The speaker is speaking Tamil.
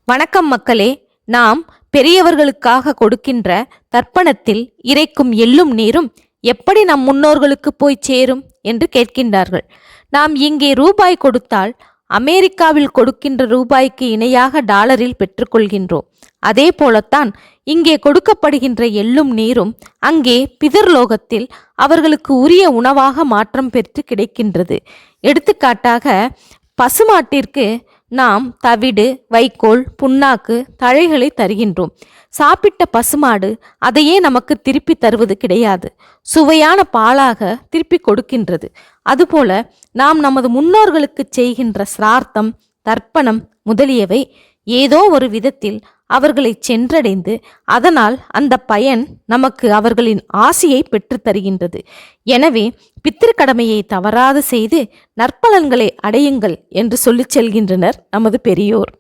வணக்கம் மக்களே. நாம் பெரியவர்களுக்காக கொடுக்கின்ற தர்ப்பணத்தில் இறைக்கும் எள்ளும் நீரும் எப்படி நம் முன்னோர்களுக்கு போய் சேரும் என்று கேட்கின்றார்கள். நாம் இங்கே ரூபாய் கொடுத்தால் அமெரிக்காவில் கொடுக்கின்ற ரூபாய்க்கு இணையாக டாலரில் பெற்றுக்கொள்கின்றோம். அதே போலத்தான் இங்கே கொடுக்கப்படுகின்ற எள்ளும் நீரும் அங்கே பிதர்லோகத்தில் அவர்களுக்கு உரிய உணவாக மாற்றம் பெற்று கிடைக்கின்றது. எடுத்துக்காட்டாக பசுமாட்டிற்கு நாம் தவிடு, வைக்கோல், புண்ணாக்கு, தழைகளை தருகின்றோம். சாப்பிட்ட பசுமாடு அதையே நமக்கு திருப்பி தருவது கிடையாது, சுவையான பாலாக திருப்பி கொடுக்கின்றது. அதுபோல நாம் நமது முன்னோர்களுக்கு செய்கின்ற சிரார்த்தம், தர்ப்பணம் முதலியவை ஏதோ ஒரு விதத்தில் அவர்களை சென்றடைந்து அதனால் அந்த பயன் நமக்கு அவர்களின் ஆசியை பெற்று தருகின்றது. எனவே பித்திருக்கடமையை தவறாது செய்து நற்பலன்களை அடையுங்கள் என்று சொல்லிச் செல்கின்றனர் நமது பெரியோர்.